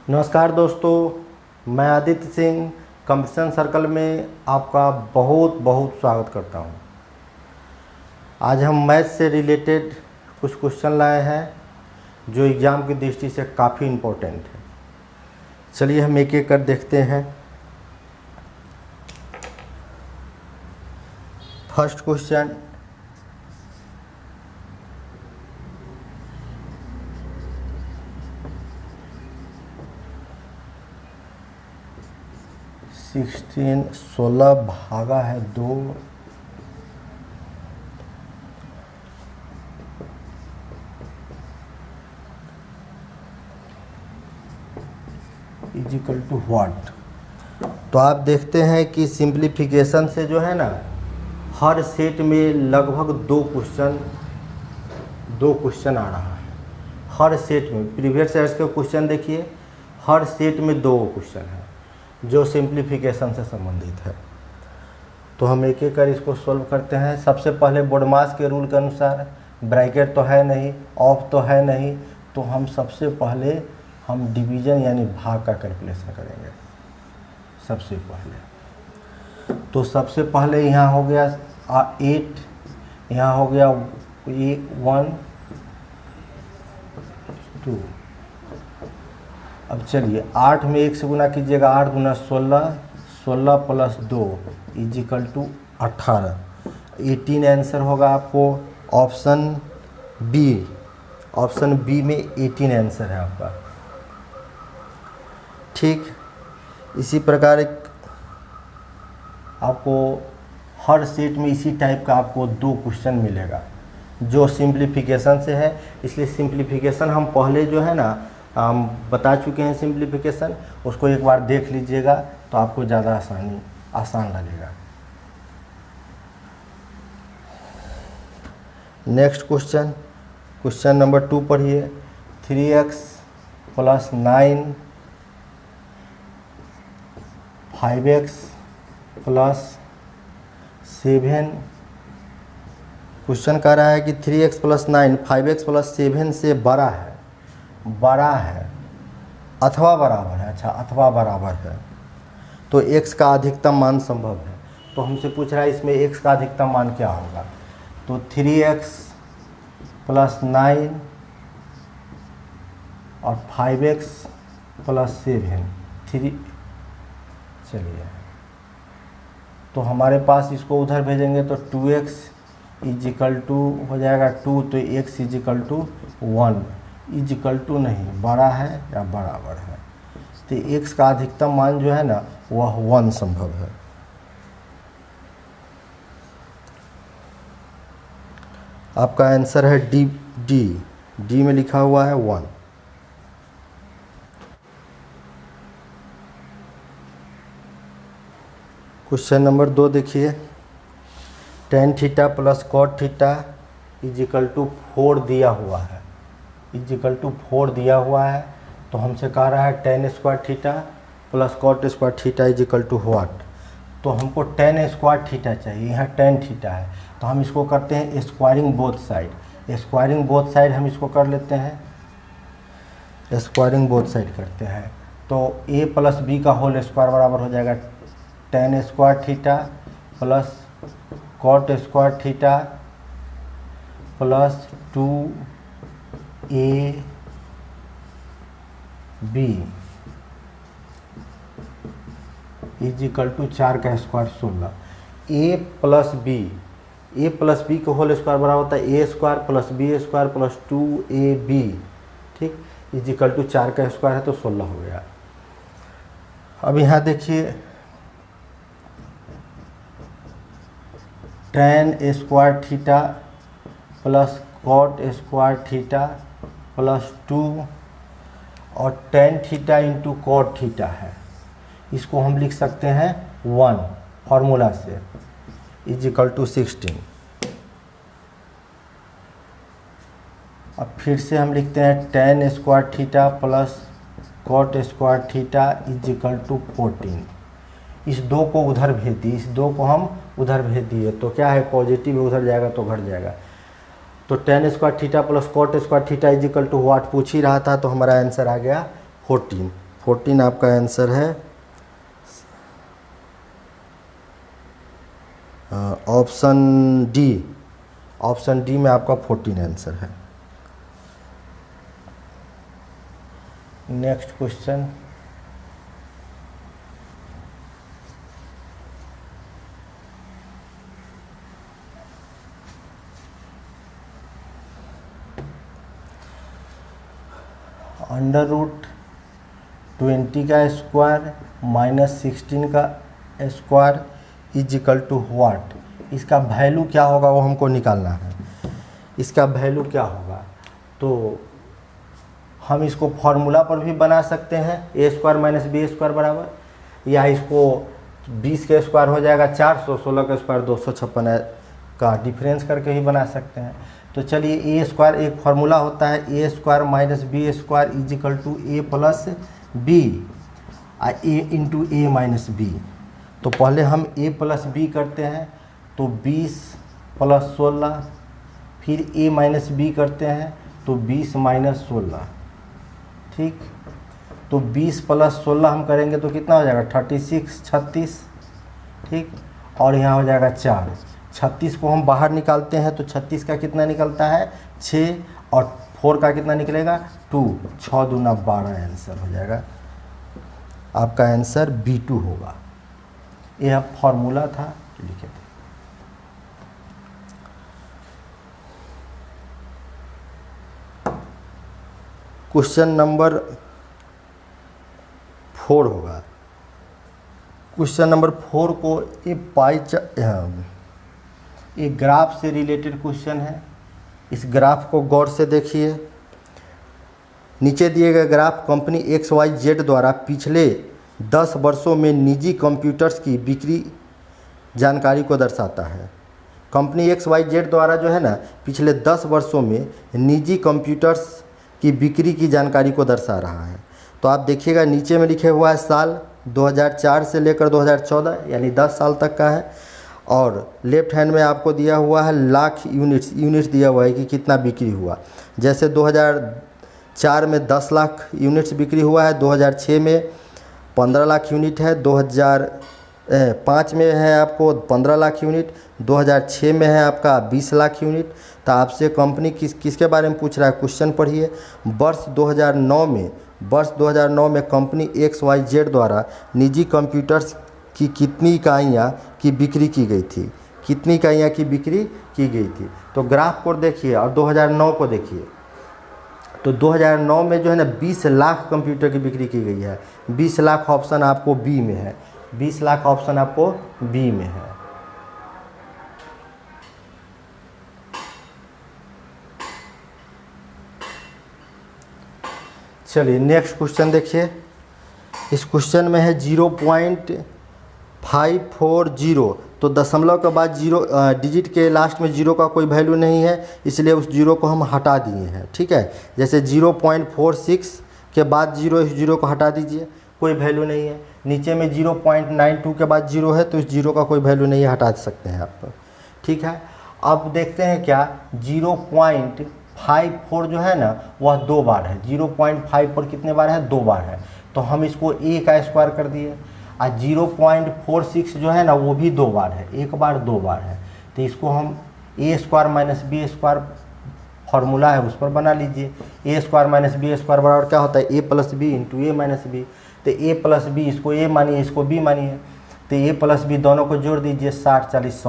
नमस्कार दोस्तों, मैं आदित्य सिंह कंपटीशन सर्कल में आपका बहुत बहुत स्वागत करता हूं। आज हम मैथ से रिलेटेड कुछ क्वेश्चन लाए हैं जो एग्ज़ाम की दृष्टि से काफ़ी इम्पोर्टेंट है। चलिए हम एक एक कर देखते हैं। फर्स्ट क्वेश्चन, सिक्सटीन 16 भागा है 2 इजिकल टू व्हाट। तो आप देखते हैं कि सिंप्लीफिकेशन से जो है ना, हर सेट में लगभग दो क्वेश्चन आ रहा है। हर सेट में प्रीवियस ईयर्स के क्वेश्चन देखिए, हर सेट में 2 क्वेश्चन है जो सिंप्लीफिकेशन से संबंधित है। तो हम एक एक कर इसको सॉल्व करते हैं। सबसे पहले बोडमास के रूल के अनुसार ब्रैकेट तो है नहीं, ऑफ तो है नहीं, तो हम सबसे पहले हम डिवीज़न यानी भाग का कैलकुलेशन करेंगे। सबसे पहले तो सबसे पहले यहाँ हो गया 8, यहाँ हो गया 1 2। अब चलिए 8 में 1 से गुना कीजिएगा, 8 गुना 16, 16 प्लस 2 इजिकल टू 18। 18 आंसर होगा आपको ऑप्शन बी। ऑप्शन बी में 18 आंसर है आपका। ठीक, इसी प्रकार आपको हर सेट में इसी टाइप का आपको 2 क्वेश्चन मिलेगा जो सिंप्लीफिकेशन से है। इसलिए सिंप्लीफिकेशन हम पहले जो है ना हम बता चुके हैं। सिंप्लीफिकेशन उसको एक बार देख लीजिएगा तो आपको ज़्यादा आसान लगेगा। नेक्स्ट क्वेश्चन, क्वेश्चन नंबर 2 पढ़िए। 3x + 9 5x + 7। क्वेश्चन कह रहा है कि 3x + 9 5x + 7 से बड़ा है अथवा बराबर है। अच्छा, अथवा बराबर है तो x का अधिकतम मान संभव है। तो हमसे पूछ रहा है इसमें x का अधिकतम मान क्या होगा। तो 3x + 9 और 5x + 7 चलिए, तो हमारे पास इसको उधर भेजेंगे तो 2x इजिकल टू हो जाएगा 2, तो x equal to 1 equal to नहीं, बड़ा है या बराबर है। तो x का अधिकतम मान जो है ना वह 1 संभव है। आपका आंसर है डी में लिखा हुआ है 1। क्वेश्चन नंबर 2 देखिए। tan theta + cot theta equal to 4 दिया हुआ है। इजिकल टू 4 दिया हुआ है तो हमसे कह रहा है tan² theta + cot² theta equal to what. तो हमको tan² थीटा चाहिए, यहाँ tan थीटा है तो हम इसको करते हैं squaring both side. Squaring both side हम इसको कर लेते हैं, स्क्वायरिंग बोथ साइड करते हैं तो a + b का होल स्क्वायर बराबर हो जाएगा tan² theta + cot² theta + 2ab is equal to 4 का स्क्वायर 16। a + b के होल स्क्वायर बराबर होता है a² + b² + 2ab। ठीक, इजिकल टू 4 का स्क्वायर है तो 16 हो गया। अब यहाँ देखिए tan² थीटा + cot² थीटा + 2 और tan theta into cot theta है। इसको हम लिख सकते हैं 1 फार्मूला से इजिकल टू 16। अब फिर से हम लिखते हैं tan² theta + cot² theta equal to 14। इस 2 को उधर भेज दिए, इस 2 को हम उधर भेज दिए तो क्या है, पॉजिटिव उधर जाएगा तो घट जाएगा। तो tan² theta + cot² theta equal to what पूछ ही रहा था तो हमारा आंसर आ गया 14। 14 आपका आंसर है। ऑप्शन डी, ऑप्शन डी में आपका 14 आंसर है। नेक्स्ट क्वेश्चन, √20 का स्क्वायर माइनस 16 का square is equal to what. इसका वैल्यू क्या होगा वो हमको निकालना है। इसका वैल्यू क्या होगा, तो हम इसको फॉर्मूला पर भी बना सकते हैं, ए स्क्वायर माइनस बी स्क्वायर बराबर, या इसको 20 का स्क्वायर हो जाएगा 400, 16 का स्क्वायर 256 का डिफरेंस करके भी बना सकते हैं। तो चलिए ए स्क्वायर एक फार्मूला होता है, A square minus B square is equal to A plus B, A into A minus B. तो पहले हम ए प्लस बी करते हैं, तो 20 प्लस 16, फिर ए माइनस बी करते हैं तो 20 माइनस 16, ठीक। तो 20 प्लस 16 हम करेंगे तो कितना हो जाएगा 36, 36, ठीक। और यहाँ हो जाएगा 4, 36 को हम बाहर निकालते हैं तो 36 का कितना निकलता है 6, और 4 का कितना निकलेगा 2, 6 दूना 12 आंसर हो जाएगा। आपका आंसर B2 होगा। यह फॉर्मूला था, लिखे थे। क्वेश्चन नंबर 4 होगा। क्वेश्चन नंबर 4 को एक ग्राफ से रिलेटेड क्वेश्चन है। इस ग्राफ को गौर से देखिए। नीचे दिए गए ग्राफ कंपनी XYZ द्वारा पिछले 10 वर्षों में निजी कंप्यूटर्स की बिक्री जानकारी को दर्शाता है। कंपनी XYZ द्वारा जो है ना पिछले 10 वर्षों में निजी कंप्यूटर्स की बिक्री की जानकारी को दर्शा रहा है। तो आप देखिएगा नीचे में लिखे हुआ है साल 2004 से लेकर 2014, यानी 10 साल तक का है। और लेफ्ट हैंड में आपको दिया हुआ है लाख यूनिट्स दिया हुआ है कि कितना बिक्री हुआ। जैसे 2004 में 10 लाख यूनिट्स बिक्री हुआ है, 2006 में 15 लाख यूनिट है, 2005 में है आपको 15 लाख यूनिट, 2006 में है आपका 20 लाख यूनिट। तो आपसे कंपनी किसके बारे में पूछ रहा है, क्वेश्चन पढ़िए। वर्ष 2009 में कंपनी XYZ द्वारा निजी कंप्यूटर्स की कितनी इकाइयाँ की बिक्री की गई थी, कितनी इकाइयाँ की बिक्री की गई थी। तो ग्राफ को देखिए और 2009 को देखिए। तो 2009 में जो है ना 20 लाख कंप्यूटर की बिक्री की गई है। 20 लाख ऑप्शन आपको बी में है, 20 लाख ऑप्शन आपको बी में है। चलिए नेक्स्ट क्वेश्चन देखिए। इस क्वेश्चन में है 0.540। तो दशमलव के बाद डिजिट के लास्ट में 0 का कोई वैल्यू नहीं है, इसलिए उस 0 को हम हटा दिए हैं, ठीक है। जैसे 0.46 के बाद 0, इस 0 को हटा दीजिए, कोई वैल्यू नहीं है। नीचे में 0.92 के बाद 0 है, तो इस 0 का कोई वैल्यू नहीं है, हटा सकते हैं आप, ठीक है। अब देखते हैं क्या 0.54 जो है ना वह 2 बार है। 0.54 कितने बार है, 2 बार है। तो हम इसको a का स्क्वायर कर दिए। और 0.46 जो है ना वो भी 2 बार है, 1 बार 2 बार है। तो इसको हम a square minus B square formula है उस पर बना लीजिए। a square minus B square बराबर क्या होता है, a plus B into A minus B. तो a प्लस बी, इसको a मानिए, इसको b मानिए। तो a प्लस बी दोनों को जोड़ दीजिए, 60 40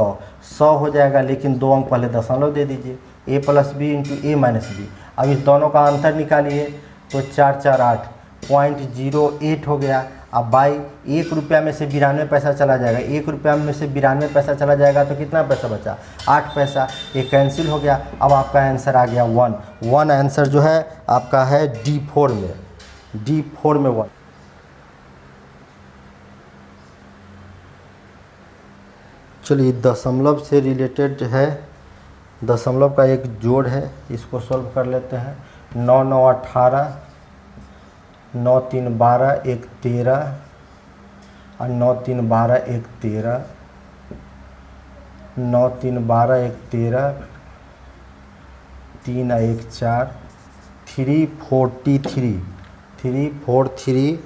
100 हो जाएगा। लेकिन 2 अंक पहले दशमलव दे दीजिए, a plus B into A minus B. अब इस दोनों का अंतर निकालिए, तो 4 4 8.08 हो गया। अब बाई 1 रुपया में से 92 पैसा चला जाएगा, 1 रुपया में से 92 पैसा चला जाएगा तो कितना पैसा बचा, 8 पैसा। ये कैंसिल हो गया। अब आपका आंसर आ गया 1 आंसर जो है आपका है D4 में, D4 में 1। चलिए दशमलव से रिलेटेड है, दशमलव का एक जोड़ है, इसको सॉल्व कर लेते हैं। 9 9 18, 9 3 12 1 13, और 9 3 12 1 13, 9 3 12 1 13, 3 1 4, 343, 343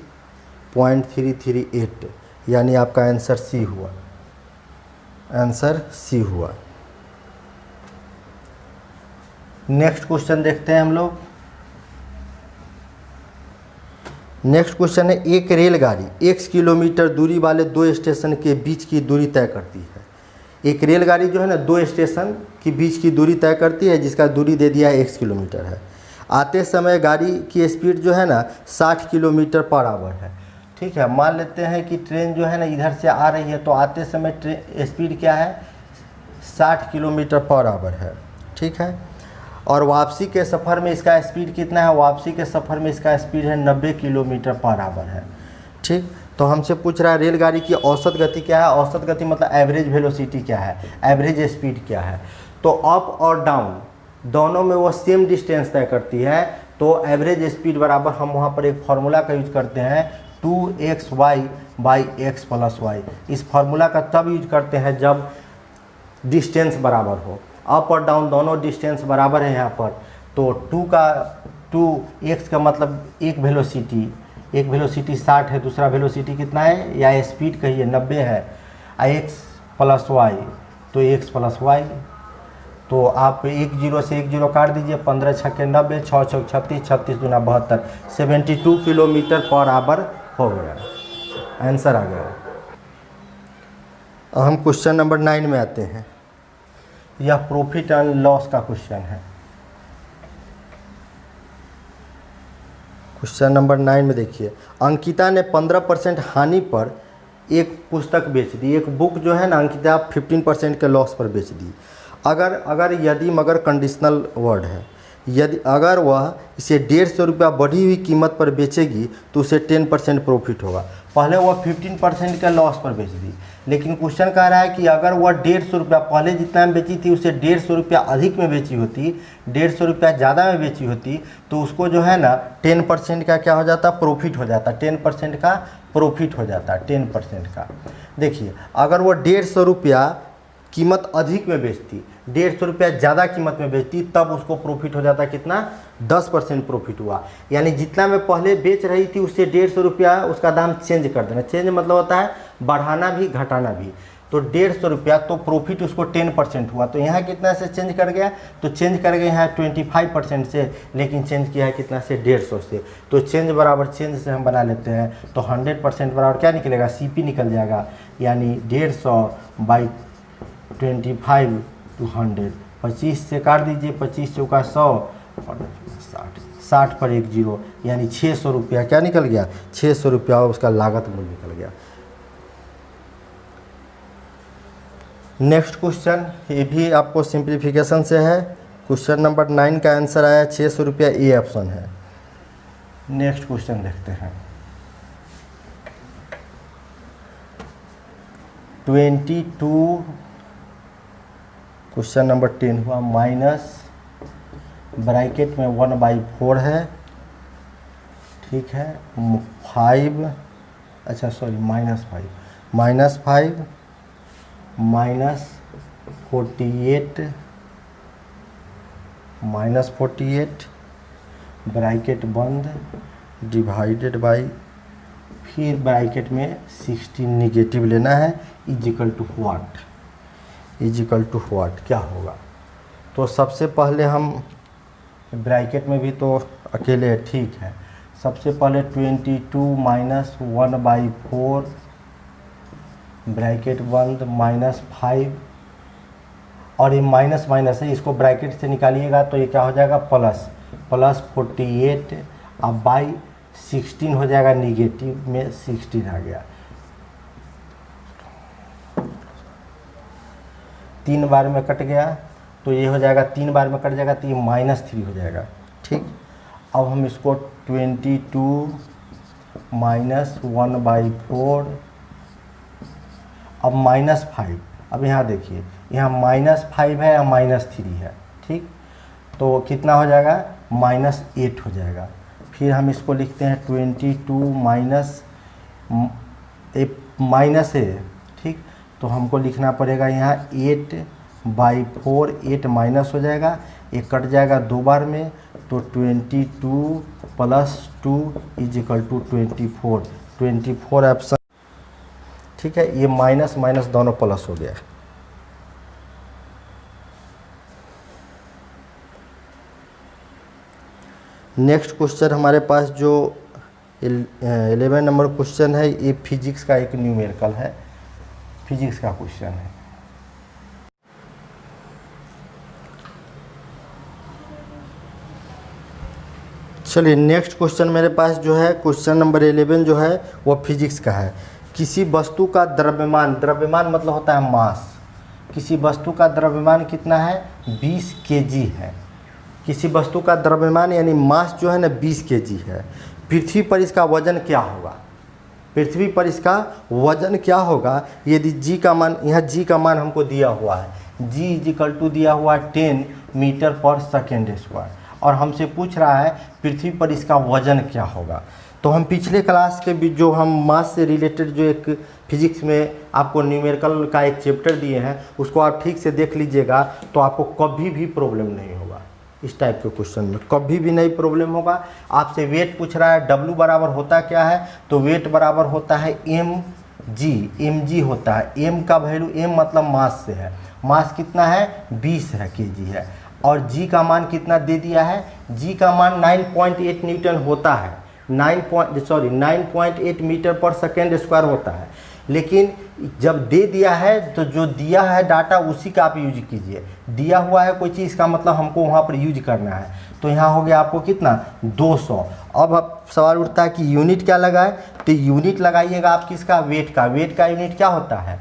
0.338, यानी आपका आंसर सी हुआ, आंसर सी हुआ। नेक्स्ट क्वेश्चन देखते हैं हम लोग। नेक्स्ट क्वेश्चन है, एक रेलगाड़ी x किलोमीटर दूरी वाले 2 स्टेशन के बीच की दूरी तय करती है। एक रेलगाड़ी जो है ना 2 स्टेशन के बीच की दूरी तय करती है, जिसका दूरी दे दिया है x किलोमीटर है। आते समय गाड़ी की स्पीड जो है ना 60 किलोमीटर पर आवर है। ठीक है, मान लेते हैं कि ट्रेन जो है ना इधर से आ रही है, तो आते समय ट्रेन स्पीड क्या है 60 किलोमीटर पर आवर है। ठीक है, और वापसी के सफ़र में इसका स्पीड कितना है, वापसी के सफ़र में इसका स्पीड है 90 किलोमीटर पर आवर है। ठीक, तो हमसे पूछ रहा है रेलगाड़ी की औसत गति क्या है। औसत गति मतलब एवरेज वेलोसिटी क्या है, एवरेज स्पीड क्या है। तो अप और डाउन दोनों में वो सेम डिस्टेंस तय करती है, तो एवरेज स्पीड बराबर हम वहाँ पर एक फार्मूला का यूज करते हैं 2xy/x + y। इस फार्मूला का तब यूज करते हैं जब डिस्टेंस बराबर हो। अप और डाउन दोनों डिस्टेंस बराबर है यहाँ पर, तो 2x का मतलब एक वेलोसिटी 60 है, दूसरा वेलोसिटी कितना है या स्पीड कहिए 90 है, x + y, तो x + y। तो आप 1 0 से 1 0 काट दीजिए, 15 छक्के 90, 6 छक्के 36, 36 दूना 72, 72 किलोमीटर पर आवर हो गया, आंसर आ गया। अब हम क्वेश्चन नंबर 9 में आते हैं। यह प्रॉफिट एंड लॉस का क्वेश्चन है। क्वेश्चन नंबर 9 में देखिए, अंकिता ने 15% हानि पर एक पुस्तक बेच दी। एक बुक जो है ना अंकिता 15% के लॉस पर बेच दी। अगर यदि मगर कंडीशनल वर्ड है, यदि अगर वह इसे 150 रुपया बढ़ी हुई कीमत पर बेचेगी तो उसे 10% प्रॉफिट होगा। पहले वह 15% के लॉस पर बेच दी, लेकिन क्वेश्चन कह रहा है कि अगर वह 150 रुपया पहले जितना में बेची थी उसे 150 रुपया अधिक में बेची होती, 150 रुपया ज़्यादा में बेची होती, तो उसको जो है ना 10% का क्या हो जाता, प्रॉफिट हो जाता, 10% का प्रॉफिट हो जाता, 10% का। देखिए, अगर वो 150 रुपया कीमत अधिक में बेचती, 150 रुपया ज़्यादा कीमत में बेचती, तब उसको प्रॉफिट हो जाता कितना, 10% प्रॉफिट हुआ। यानी जितना मैं पहले बेच रही थी उससे 150 रुपया उसका दाम चेंज कर देना। चेंज मतलब होता है बढ़ाना भी घटाना भी। तो 150 रुपया, तो प्रॉफिट उसको 10% हुआ। तो यहाँ कितना से चेंज कर गया, तो चेंज कर गया यहाँ 25% से, लेकिन चेंज किया है कितना से, 150 से। तो चेंज बराबर चेंज से हम बना लेते हैं, तो 100% बराबर क्या निकलेगा, CP निकल जाएगा। यानी 150/25 to 100, 25 से काट दीजिए, 25 चौका 100 और 60 पर 1 0, यानी 600 रुपया क्या निकल गया, 600 रुपया उसका लागत मूल्य निकल गया। नेक्स्ट क्वेश्चन, ये भी आपको सिंप्लीफिकेशन से है। क्वेश्चन नंबर 9 का आंसर आया 600 रुपया, ए ऑप्शन है। नेक्स्ट क्वेश्चन देखते हैं। 22, क्वेश्चन नंबर 10 हुआ, माइनस ब्रैकेट में 1/4 है। ठीक है, 5, अच्छा सॉरी -5, -5 -48 ब्रैकेट बंद डिवाइडेड बाई, फिर ब्रैकेट में 16 निगेटिव लेना है, इजिकल टू व्हाट क्या होगा। तो सबसे पहले हम ब्रैकेट में भी तो अकेले, ठीक है, सबसे पहले 22 - 1/4 ब्रैकेट बंद -5, और ये माइनस माइनस है, इसको ब्रैकेट से निकालिएगा तो ये क्या हो जाएगा, प्लस 48, अब बाई 16 हो जाएगा, निगेटिव में 16 आ गया। 3 बार में कट गया तो ये हो जाएगा, 3 बार में कट जाएगा तो ये -3 हो जाएगा। ठीक, अब हम इसको 22 - 1/4, अब -5, अब यहाँ देखिए, यहाँ -5 है या -3 है। ठीक, तो कितना हो जाएगा, -8 हो जाएगा। फिर हम इसको लिखते हैं 22 माइनस है। ठीक, तो हमको लिखना पड़ेगा यहाँ 8/4, 8 माइनस हो जाएगा, ये कट जाएगा 2 बार में, तो 22 + 2 = 24, 24 ऑप्शन, ठीक है। ये माइनस माइनस दोनों प्लस हो गया। नेक्स्ट क्वेश्चन हमारे पास जो 11 नंबर क्वेश्चन है, ये फिजिक्स का एक न्यूमेरिकल है, फिजिक्स का क्वेश्चन है। चलिए नेक्स्ट क्वेश्चन मेरे पास जो है क्वेश्चन नंबर 11 जो है वो फिजिक्स का है। किसी वस्तु का द्रव्यमान, द्रव्यमान मतलब होता है मास, किसी वस्तु का द्रव्यमान कितना है 20 केजी है। किसी वस्तु का द्रव्यमान यानी मास जो है ना 20 केजी है। पृथ्वी पर इसका वजन क्या होगा, पृथ्वी पर इसका वजन क्या होगा यदि जी का मान, यहाँ जी का मान हमको दिया हुआ है, जी इजिकल टू दिया हुआ 10 मीटर पर सेकेंड स्क्वायर, और हमसे पूछ रहा है पृथ्वी पर इसका वजन क्या होगा। तो हम पिछले क्लास के भी जो हम मास से रिलेटेड जो एक फिजिक्स में आपको न्यूमेरिकल का एक चैप्टर दिए हैं उसको आप ठीक से देख लीजिएगा, तो आपको कभी भी प्रॉब्लम नहीं होगा। इस टाइप के क्वेश्चन में कभी भी नहीं प्रॉब्लम होगा। आपसे वेट पूछ रहा है, डब्ल्यू बराबर होता क्या है, तो वेट बराबर होता है एम जी होता है। एम का वैल्यू, एम मतलब मास से है, मास कितना है 20 है, केजी है। और जी का मान कितना दे दिया है, जी का मान 9.8 न्यूटन होता है, 9.8 मीटर पर सेकेंड स्क्वायर होता है। लेकिन जब दे दिया है तो जो दिया है डाटा उसी का आप यूज कीजिए। दिया हुआ है कोई चीज़ का मतलब हमको वहाँ पर यूज करना है, तो यहाँ हो गया आपको कितना 200। अब सवाल उठता है कि यूनिट क्या लगाए, तो यूनिट लगाइएगा आप किसका, वेट का। वेट का यूनिट क्या होता है,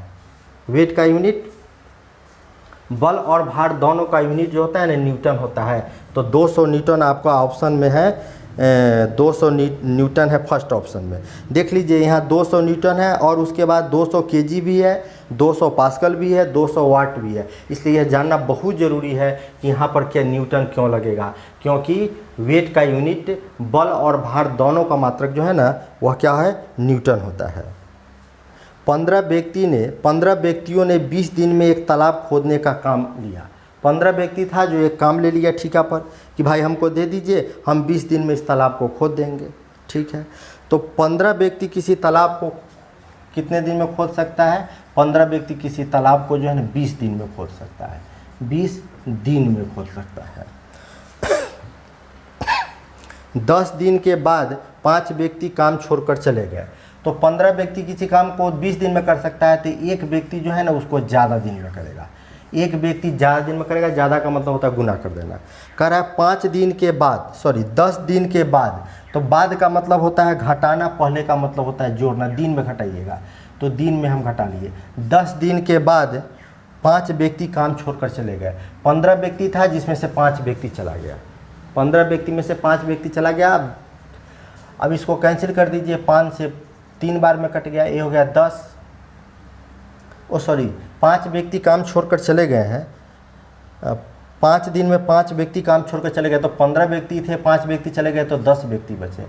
वेट का यूनिट बल और भार दोनों का यूनिट जो होता है ना न्यूटन होता है। तो 200 न्यूटन आपका ऑप्शन में है, 200 न्यूटन है फर्स्ट ऑप्शन में। देख लीजिए यहाँ 200 न्यूटन है और उसके बाद 200 केजी भी है, 200 पास्कल भी है, 200 वाट भी है। इसलिए यह जानना बहुत ज़रूरी है कि यहाँ पर क्या न्यूटन क्यों लगेगा, क्योंकि वेट का यूनिट बल और भार दोनों का मात्रक जो है ना वह क्या है, न्यूटन होता है। 15 व्यक्तियों ने 20 दिन में एक तालाब खोदने का काम लिया। 15 व्यक्ति था जो एक काम ले लिया ठेका पर कि भाई हमको दे दीजिए, हम 20 दिन में इस तालाब को खोद देंगे, ठीक है। तो 15 व्यक्ति किसी तालाब को कितने दिन में खोद सकता है, 15 व्यक्ति किसी तालाब को जो है ना 20 दिन में खोद सकता है, 20 दिन में खोद सकता है। 10 दिन के बाद 5 व्यक्ति काम छोड़कर चले गए। तो 15 व्यक्ति किसी काम को 20 दिन में कर सकता है, तो एक व्यक्ति जो है ना उसको ज़्यादा दिन में करेगा। एक व्यक्ति ज़्यादा दिन में करेगा, ज़्यादा का मतलब होता है गुना कर देना। कह रहा है 10 दिन के बाद, तो बाद का मतलब होता है घटाना, पहले का मतलब होता है जोड़ना। दिन में घटाइएगा तो दिन में हम घटा लिए। 10 दिन के बाद 5 व्यक्ति काम छोड़कर चले गए। 15 व्यक्ति था जिसमें से 5 व्यक्ति चला गया, 15 व्यक्ति में से 5 व्यक्ति चला गया। अब इसको कैंसिल कर दीजिए, 5 से 3 बार में कट गया, ये हो गया 10। 5 व्यक्ति काम छोड़कर चले गए हैं। 5 दिन में 5 व्यक्ति काम छोड़कर चले गए, तो 15 व्यक्ति थे, 5 व्यक्ति चले गए तो 10 व्यक्ति बचे।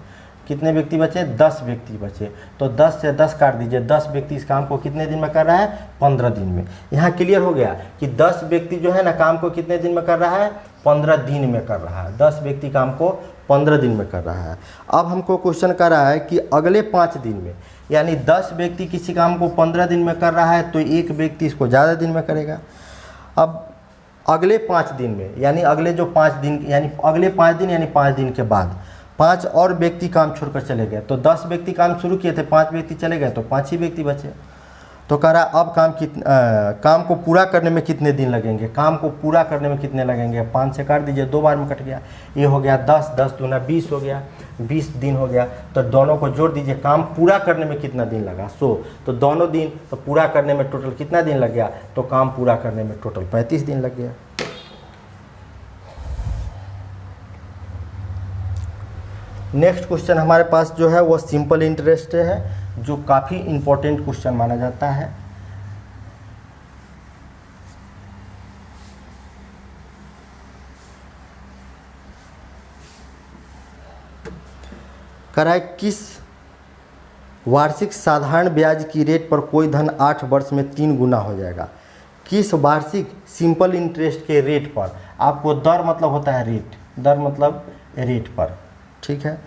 कितने व्यक्ति बचे, 10 व्यक्ति बचे। तो 10 से 10 काट दीजिए, 10 व्यक्ति इस काम को कितने दिन में कर रहा है, 15 दिन में। यहाँ क्लियर हो गया कि 10 व्यक्ति जो है ना काम को कितने दिन में कर रहा है, 15 दिन में कर रहा है। 10 व्यक्ति काम को 15 दिन में कर रहा है। अब हमको क्वेश्चन कर रहा है कि अगले 5 दिन में, यानी 10 व्यक्ति किसी काम को 15 दिन में कर रहा है तो एक व्यक्ति इसको ज़्यादा दिन में करेगा। अब अगले 5 दिन में, यानी अगले जो 5 दिन, यानी अगले 5 दिन यानी 5 दिन के बाद 5 और व्यक्ति काम छोड़कर चले गए। तो 10 व्यक्ति काम शुरू किए थे, 5 व्यक्ति चले गए तो 5 ही व्यक्ति बचे। तो कह रहा अब काम को पूरा करने में कितने दिन लगेंगे, काम को पूरा करने में कितने लगेंगे। 5 से काट दीजिए, 2 बार में कट गया, ये हो गया 10, 10 दूना 20 हो गया, 20 दिन हो गया। तो दोनों को जोड़ दीजिए, काम पूरा करने में कितना दिन लगा 100, तो दोनों दिन तो पूरा करने में टोटल कितना दिन लग गया, तो काम पूरा करने में टोटल 35 दिन लग गया। नेक्स्ट क्वेश्चन हमारे पास जो है वो सिंपल इंटरेस्ट है, जो काफ़ी इम्पोर्टेंट क्वेश्चन माना जाता है। कह रहा है किस वार्षिक साधारण ब्याज की रेट पर कोई धन 8 वर्ष में 3 गुना हो जाएगा। किस वार्षिक सिंपल इंटरेस्ट के रेट पर, आपको दर मतलब होता है रेट, दर मतलब रेट पर, ठीक है।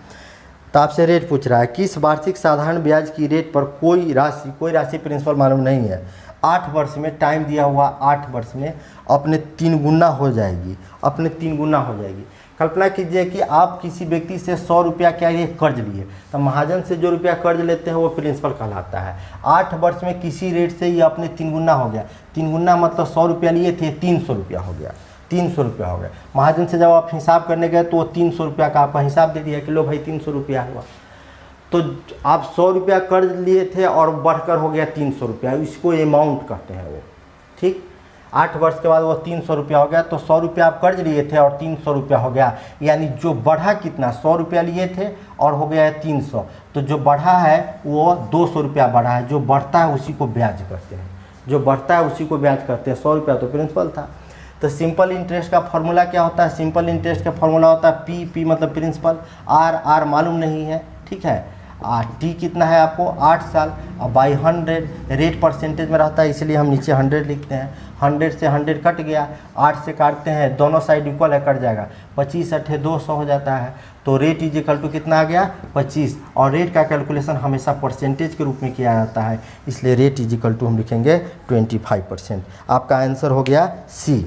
तो आपसे रेट पूछ रहा है किस वार्षिक साधारण ब्याज की रेट पर कोई राशि प्रिंसिपल मालूम नहीं है, 8 वर्ष में टाइम दिया हुआ, 8 वर्ष में अपने 3 गुना हो जाएगी, अपने 3 गुना हो जाएगी। कल्पना कीजिए कि आप किसी व्यक्ति से 100 रुपया क्या ये कर्ज लिए, तो महाजन से जो रुपया कर्ज लेते हैं वो प्रिंसिपल कहलाता है। 8 वर्ष में किसी रेट से ये अपने 3 गुना हो गया, 3 गुना मतलब 100 रुपया लिए थे, 300 रुपया हो गया, 300 रुपया हो गया। महाजन से जब आप हिसाब करने गए तो वो 300 रुपया का आपका हिसाब दे दिया कि लो भाई 300 रुपया हुआ। तो आप 100 रुपया कर्ज लिए थे और बढ़कर हो गया 300 रुपया, इसको अमाउंट कहते हैं वो, ठीक। 8 वर्ष के बाद वो 300 रुपया हो गया, तो 100 रुपया आप कर्ज लिए थे और 300 रुपया हो गया, यानी जो बढ़ा कितना, 100 रुपया लिए थे और हो गया है 300, तो जो बढ़ा है वो 200 रुपया बढ़ा है। जो बढ़ता है उसी को ब्याज कहते हैं, जो बढ़ता है उसी को ब्याज कहते हैं। 100 रुपया तो प्रिंसिपल था। तो सिंपल इंटरेस्ट का फॉर्मूला क्या होता है, सिंपल इंटरेस्ट का फॉर्मूला होता है पी मतलब प्रिंसिपल, आर मालूम नहीं है, ठीक है। टी कितना है आपको 8 साल, और बाई 100 रेट परसेंटेज में रहता है इसलिए हम नीचे 100 लिखते हैं। 100 से 100 कट गया, 8 से काटते हैं, दोनों साइड इक्वल है, कट जाएगा, 25 8 200 हो जाता है। तो रेट इज इक्वल टू कितना आ गया 25, और रेट का कैलकुलेशन हमेशा परसेंटेज के रूप में किया जाता है, इसलिए रेट इज इक्वल टू हम लिखेंगे 25%। आपका आंसर हो गया सी,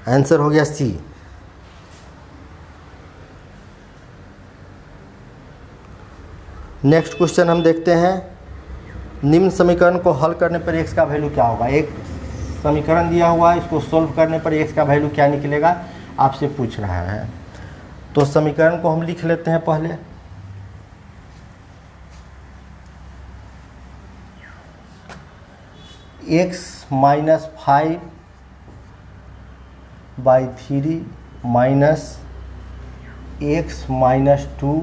आंसर हो गया सी। नेक्स्ट क्वेश्चन हम देखते हैं, निम्न समीकरण को हल करने पर x का वैल्यू क्या होगा। एक समीकरण दिया हुआ है, इसको सोल्व करने पर x का वैल्यू क्या निकलेगा आपसे पूछ रहा है। तो समीकरण को हम लिख लेते हैं पहले। x - 5/3 minus x - 2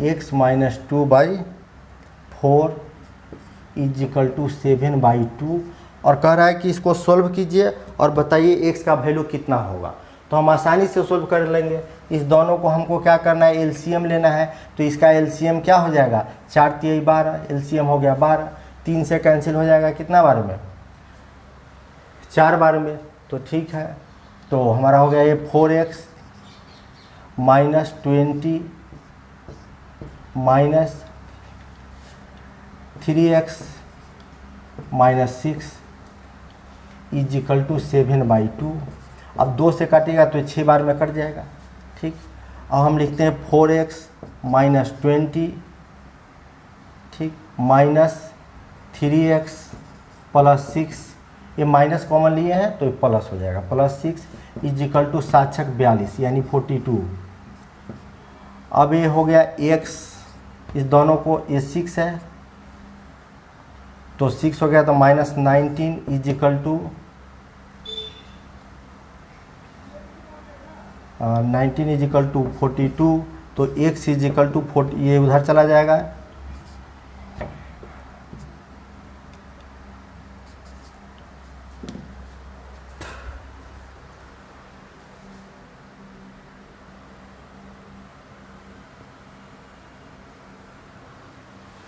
x - 2/4 is equal to 7/2, और कह रहा है कि इसको सोल्व कीजिए और बताइए x का वैल्यू कितना होगा। तो हम आसानी से सोल्व कर लेंगे। इस दोनों को हमको क्या करना है, एलसीएम लेना है। तो इसका एलसीएम क्या हो जाएगा, 4 × 12, एलसीएम हो गया 12, 3 से कैंसिल हो जाएगा कितना बार में, 4 बार में। तो ठीक है, तो हमारा हो गया ये 4x - 20 minus 3x - 6 is equal to 7/2। अब 2 से काटेगा तो 6 बार में कट जाएगा, ठीक। अब हम लिखते हैं 4x - 20, ठीक, माइनस 3x + 6, ये माइनस कॉमन लिए हैं तो ये प्लस हो जाएगा, +6 इज इक्वल टू 7 × 42 यानी 42। अब ये हो गया x, इस दोनों को, ये 6 है तो 6 हो गया, तो -19 is equal to 19 is equal to 42, तो x इज इक्वल टू 40, ये उधर चला जाएगा,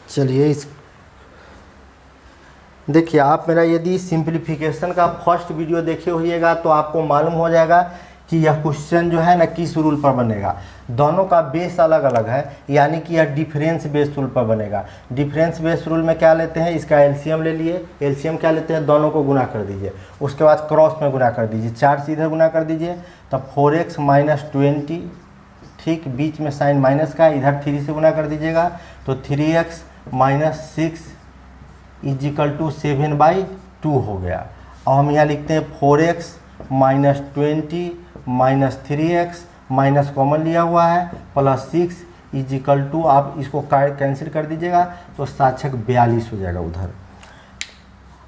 चलिए इस देखिए आप मेरा यदि सिंप्लीफिकेशन का फर्स्ट वीडियो देखे होइएगा तो आपको मालूम हो जाएगा कि यह क्वेश्चन जो है ना किस रूल पर बनेगा। दोनों का बेस अलग अलग है, यानी कि यह डिफरेंस बेस रूल पर बनेगा। डिफरेंस बेस रूल में क्या लेते हैं, इसका एलसीएम ले लिए, एलसीएम क्या लेते हैं, दोनों को गुना कर दीजिए, उसके बाद क्रॉस में गुना कर दीजिए, 4 से इधर गुना कर दीजिए, तब 4x - 20, ठीक, बीच में साइन माइनस का, इधर 3 से गुना कर दीजिएगा, तो 3x - 6 इज इक्वल टू 7/2 हो गया। और हम यहाँ लिखते हैं 4x - 20 minus 3x, minus common लिया हुआ है, +6 इज इक्वल टू, आप इसको कैंसिल कर दीजिएगा तो 7 × 42 हो जाएगा उधर।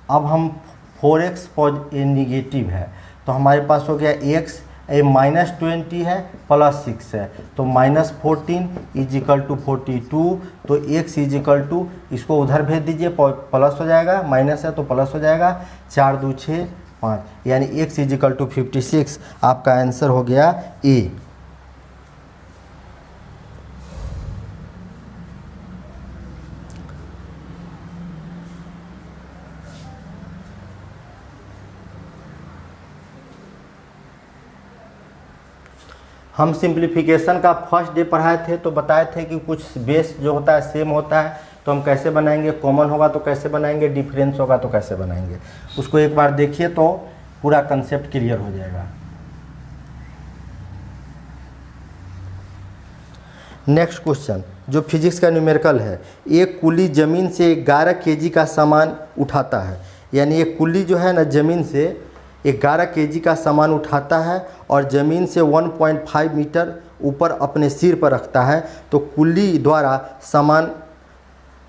अब हम 4x नेगेटिव है तो हमारे पास हो गया x, -20 है +6 है, तो -14 इज इक्वल टू 42, तो x इज इक्वल टू, इसको उधर भेज दीजिए, प्लस हो जाएगा, माइनस है तो प्लस हो जाएगा, 4 2 6 5, यानी x इज इक्वल टू 56। आपका आंसर हो गया ए। हम सिंप्लीफिकेशन का फर्स्ट डे पढ़ाए थे तो बताए थे कि कुछ बेस जो होता है सेम होता है, तो हम कैसे बनाएंगे, कॉमन होगा तो कैसे बनाएंगे, डिफरेंस होगा तो कैसे बनाएंगे। उसको एक बार देखिए तो पूरा कंसेप्ट क्लियर हो जाएगा। नेक्स्ट क्वेश्चन जो फिजिक्स का न्यूमेरिकल है, एक कुली ज़मीन से 11 केजी का सामान उठाता है, यानी एक कुली जो है ना ज़मीन से 11 केजी का सामान उठाता है और ज़मीन से 1.5 मीटर ऊपर अपने सिर पर रखता है, तो कुली द्वारा सामान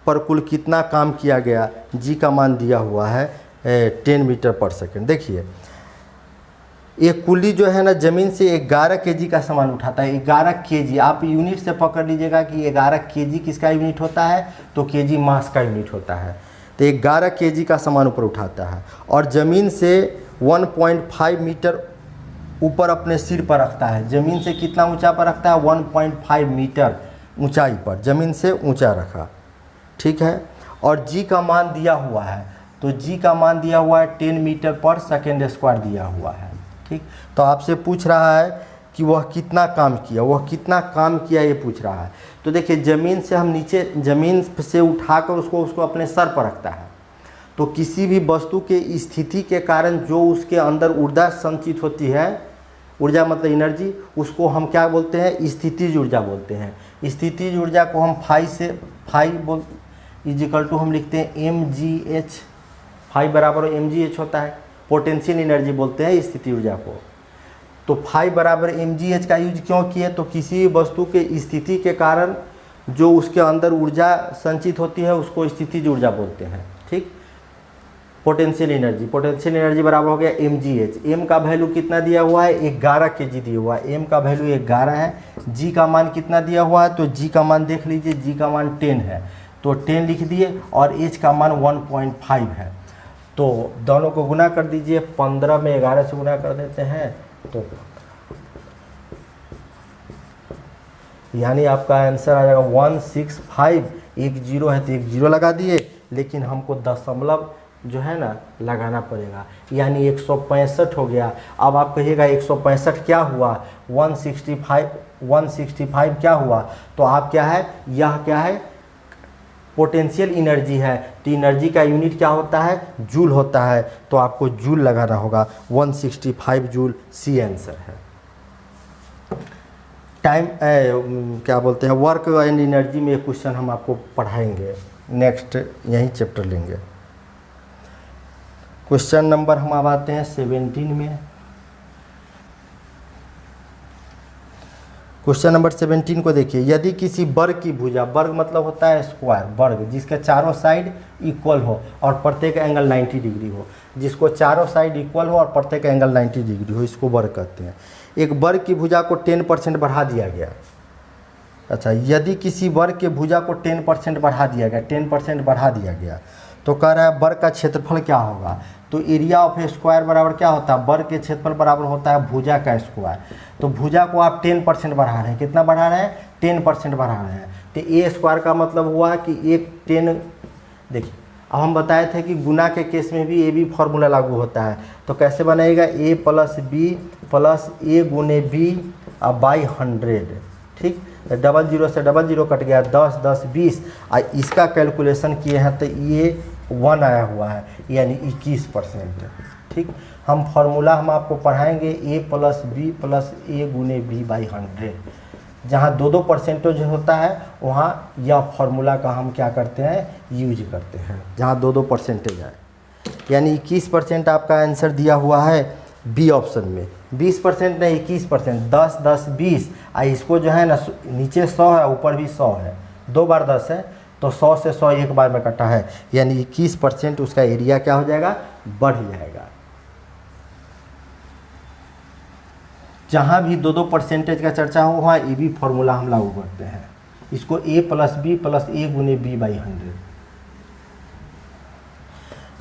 पर कुल कितना काम किया गया, जी का मान दिया हुआ है 10 मीटर पर सेकंड। देखिए एक कुली जो है ना ज़मीन से 11 केजी का सामान उठाता है। 11 केजी आप यूनिट से पकड़ लीजिएगा कि 11 केजी किसका यूनिट होता है, तो केजी मास का यूनिट होता है। तो 11 केजी का सामान ऊपर उठाता है और ज़मीन से 1.5 मीटर ऊपर अपने सिर पर रखता है। ज़मीन से कितना ऊंचा पर रखता है, 1.5 मीटर ऊंचाई पर ज़मीन से ऊंचा रखा, ठीक है। और जी का मान दिया हुआ है, तो जी का मान दिया हुआ है 10 मीटर पर सेकेंड स्क्वायर दिया हुआ है, ठीक। तो आपसे पूछ रहा है कि वह कितना काम किया, वह कितना काम किया ये पूछ रहा है। तो देखिए ज़मीन से हम नीचे ज़मीन से उठाकर उसको अपने सर पर रखता है, तो किसी भी वस्तु के स्थिति के कारण जो उसके अंदर ऊर्जा संचित होती है, ऊर्जा मतलब एनर्जी, उसको हम क्या बोलते हैं, स्थितिज ऊर्जा बोलते हैं। स्थितिज ऊर्जा को हम फाई इजिकल टू हम लिखते हैं mgh, फाई बराबर mgh होता है, पोटेंशियल एनर्जी बोलते हैं स्थिति ऊर्जा को। तो फाई बराबर mgh का यूज क्यों किए, तो किसी वस्तु के स्थिति के कारण जो उसके अंदर ऊर्जा संचित होती है उसको स्थितिज ऊर्जा बोलते हैं, ठीक। पोटेंशियल एनर्जी बराबर हो गया mgh। m का वैल्यू कितना दिया हुआ है, 11 केजी दिया हुआ है, m का वैल्यू 11 है। g का मान कितना दिया हुआ है, तो g का मान देख लीजिए, g का मान 10 है, तो 10 लिख दिए और h का मान 1.5 है। तो दोनों को गुना कर दीजिए, 15 में 11 से गुना कर देते हैं, तो यानी आपका आंसर आ जाएगा 165। एक जीरो है तो एक जीरो लगा दिए, लेकिन हमको दशमलव जो है ना लगाना पड़ेगा, यानी 165 हो गया। अब आप कहिएगा 165 क्या हुआ, 165 क्या हुआ, तो आप क्या है, यह क्या है, पोटेंशियल एनर्जी है। तो एनर्जी का यूनिट क्या होता है, जूल होता है, तो आपको जूल लगाना होगा, 165 जूल सी आंसर है। टाइम क्या बोलते हैं, वर्क एंड एनर्जी में क्वेश्चन हम आपको पढ़ाएंगे, नेक्स्ट यही चैप्टर लेंगे। क्वेश्चन नंबर हम अब आते हैं 17 में। क्वेश्चन नंबर 17 को देखिए, यदि किसी वर्ग की भुजा, वर्ग मतलब होता है स्क्वायर, वर्ग जिसके चारों साइड इक्वल हो और प्रत्येक एंगल 90 डिग्री हो, जिसको चारों साइड इक्वल हो और प्रत्येक एंगल 90 डिग्री हो, इसको वर्ग कहते हैं। एक वर्ग की भुजा को 10% बढ़ा दिया गया। अच्छा, यदि किसी वर्ग के भुजा को 10% बढ़ा दिया गया, 10% बढ़ा दिया गया, तो कह रहा है वर्ग का क्षेत्रफल क्या होगा। तो एरिया ऑफ ए स्क्वायर बराबर क्या होता है, वर्ग के क्षेत्रफल बराबर होता है भुजा का स्क्वायर। तो भुजा को आप 10% बढ़ा रहे हैं, कितना बढ़ा रहे हैं, 10% बढ़ा रहे हैं। तो ए स्क्वायर का मतलब हुआ कि एक 10, देखिए अब हम बताए थे कि गुना के केस में भी ए बी फॉर्मूला लागू होता है। तो कैसे बनेगा, a + b + a × b by 100, ठीक। 00 से 00 कट गया, 10 10 20, इसका कैलकुलेशन किए हैं तो ये 1 आया हुआ है, यानी 21%, ठीक। हम फार्मूला हम आपको पढ़ाएंगे a + b + a × b by 100। जहाँ 2 परसेंटेज होता है वहाँ यह फार्मूला का हम क्या करते हैं, यूज करते हैं, जहाँ 2 परसेंटेज है, यानी 21% आपका आंसर दिया हुआ है बी ऑप्शन में। 20% नहीं, 21%, 10 10 20, इसको जो है ना नीचे 100 है, ऊपर भी 100 है, 2 बार 10 है, तो 100 से 100 एक बार में कटा है, यानी 21% उसका एरिया क्या हो जाएगा, बढ़ जाएगा। जहाँ भी 2 परसेंटेज का चर्चा हो वहाँ ए बी फॉर्मूला हम लागू करते हैं, इसको a + b + a × b by 100।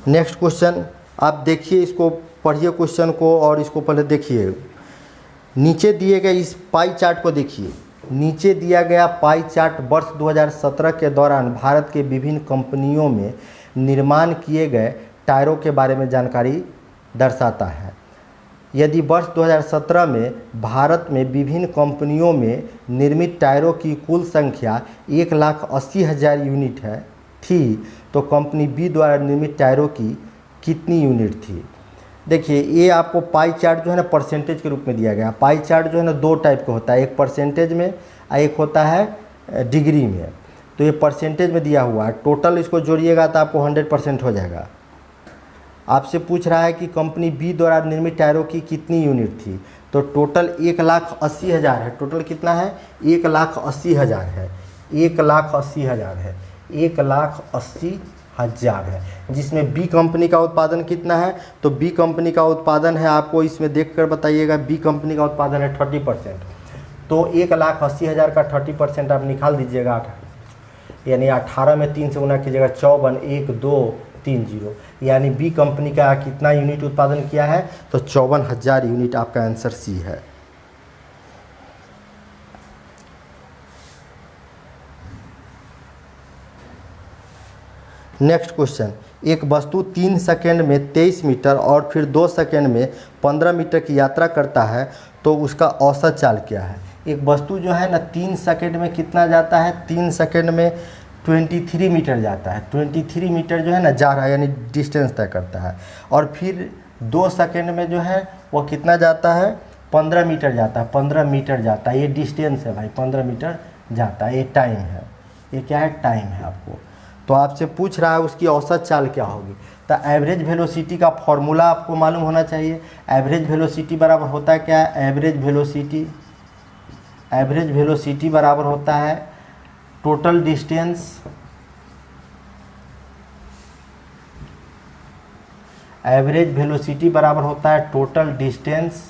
Next question आप देखिए, इसको पढ़िए क्वेश्चन को और इसको पहले देखिए। नीचे दिए गए इस पाई चार्ट को देखिए, नीचे दिया गया पाई चार्ट वर्ष 2017 के दौरान भारत के विभिन्न कंपनियों में निर्माण किए गए टायरों के बारे में जानकारी दर्शाता है। यदि वर्ष 2017 में भारत में विभिन्न कंपनियों में निर्मित टायरों की कुल संख्या 1,80,000 यूनिट थी तो कंपनी बी द्वारा निर्मित टायरों की कितनी यूनिट थी। देखिए ये आपको पाई चार्ट जो है ना परसेंटेज के रूप में दिया गया। पाई चार्ट जो है ना दो टाइप का होता है, एक परसेंटेज में और एक होता है डिग्री में। तो ये परसेंटेज में दिया हुआ है, टोटल इसको जोड़िएगा तो आपको 100% हो जाएगा। आपसे पूछ रहा है कि कंपनी बी द्वारा निर्मित टायरों की कितनी यूनिट थी, तो टोटल 1,80,000 है। टोटल कितना है? 1,80,000 है। 1,80,000 है। 1,80,000 है, जिसमें बी कंपनी का उत्पादन कितना है? तो बी कंपनी का उत्पादन है, आपको इसमें देखकर बताइएगा, बी कंपनी का उत्पादन है 30%। तो 1,80,000 का 30% आप निकाल दीजिएगा, यानी 18 में 3 से गुना कीजिएगा, 54 1230, यानी बी कंपनी का कितना यूनिट उत्पादन किया है? तो 54,000 यूनिट। आपका आंसर सी है। नेक्स्ट क्वेश्चन, एक वस्तु 3 सेकंड में 23 मीटर और फिर 2 सेकंड में 15 मीटर की यात्रा करता है तो उसका औसत चाल क्या है। एक वस्तु जो है ना 3 सेकंड में कितना जाता है? 3 सेकंड में 23 मीटर जाता है। 23 मीटर जो है ना जा रहा है, यानी डिस्टेंस तय करता है। और फिर 2 सेकंड में जो है वो कितना जाता है? 15 मीटर जाता है। 15 मीटर जाता है, ये डिस्टेंस है भाई, 15 मीटर जाता है। ये टाइम है, ये क्या है? टाइम है आपको। तो आपसे पूछ रहा है उसकी औसत चाल क्या होगी। तो एवरेज वेलोसिटी का फॉर्मूला आपको मालूम होना चाहिए। एवरेज वेलोसिटी बराबर होता है क्या? एवरेज वेलोसिटी बराबर होता है टोटल डिस्टेंस एवरेज वेलोसिटी बराबर होता है total distance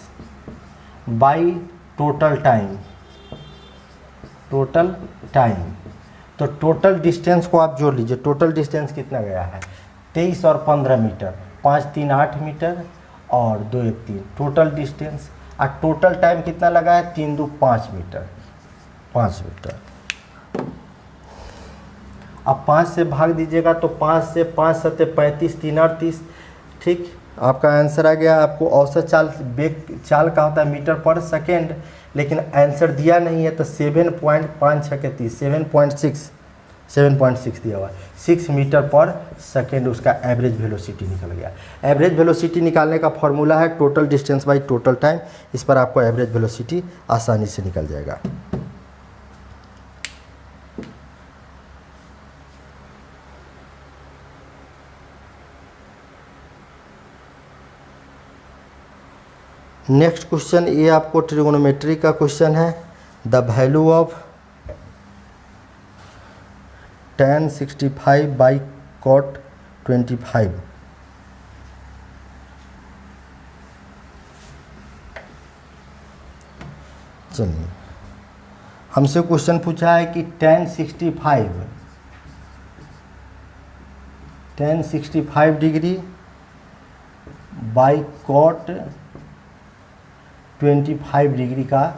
by total time. Total time, तो टोटल डिस्टेंस को आप जोड़ लीजिए। टोटल डिस्टेंस कितना गया है? 23 और 15 मीटर, 5 3 8 मीटर और 2 1 3 टोटल डिस्टेंस। और टोटल टाइम कितना लगा है? 3 2 5 मीटर, 5 मीटर। अब 5 से भाग दीजिएगा तो 5 से 5 7 35 3 38, ठीक। आपका आंसर आ गया। आपको औसत चाल वेग चाल का होता है मीटर पर सेकेंड, लेकिन आंसर दिया नहीं है तो 7.56 के 30 7.6 दिया हुआ है। 6 मीटर पर सेकेंड उसका एवरेज वेलोसिटी निकल गया। एवरेज वेलोसिटी निकालने का फॉर्मूला है total distance by total time. इस पर आपको एवरेज वेलोसिटी आसानी से निकल जाएगा। नेक्स्ट क्वेश्चन, ये आपको ट्रिगोनोमेट्री का क्वेश्चन है। The value of tan 65 by cot 25। चलिए, हमसे क्वेश्चन पूछा है कि tan 65 degree by cot 25 degree का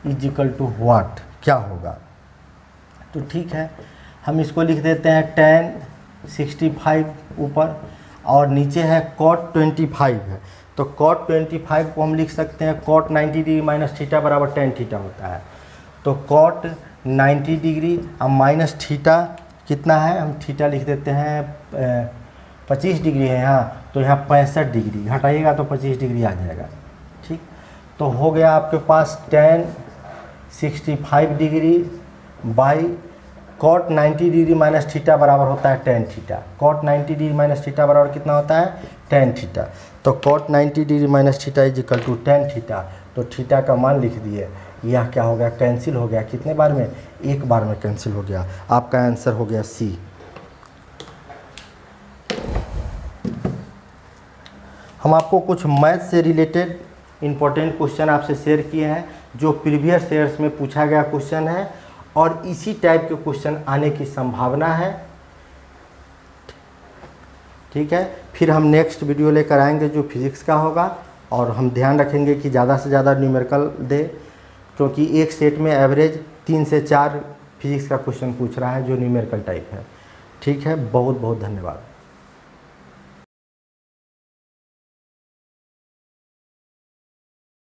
इजिकल टू व्हाट, क्या होगा। तो ठीक है, हम इसको लिख देते हैं tan 65 ऊपर और नीचे है cot 25 है। तो cot 25 को हम लिख सकते हैं cot 90 डिग्री माइनस थीटा बराबर tan थीटा होता है। तो cot 90 डिग्री अब माइनस थीटा कितना है? हम थीटा लिख देते हैं 25 डिग्री है यहाँ, तो यहाँ 65 डिग्री घटाइएगा तो 25 डिग्री आ जाएगा, ठीक। तो हो गया आपके पास tan 65 degree by cot 90 degree minus theta बराबर होता है tan theta. cot 90 degree minus theta बराबर कितना होता है? tan theta. तो cot 90 degree minus theta is equal to tan theta. तो थीटा का मान लिख दिए। यह क्या हो गया? कैंसिल हो गया। कितने बार में? एक बार में कैंसिल हो गया। आपका आंसर हो गया सी। हम आपको कुछ मैथ से रिलेटेड इम्पोर्टेंट क्वेश्चन आपसे शेयर किए हैं, जो प्रीवियस ईयर्स में पूछा गया क्वेश्चन है और इसी टाइप के क्वेश्चन आने की संभावना है, ठीक है। फिर हम नेक्स्ट वीडियो लेकर आएंगे जो फिजिक्स का होगा, और हम ध्यान रखेंगे कि ज़्यादा से ज़्यादा न्यूमेरिकल दे, क्योंकि एक सेट में एवरेज 3 से 4 फिजिक्स का क्वेश्चन पूछ रहा है जो न्यूमेरिकल टाइप है, ठीक है। बहुत बहुत धन्यवाद।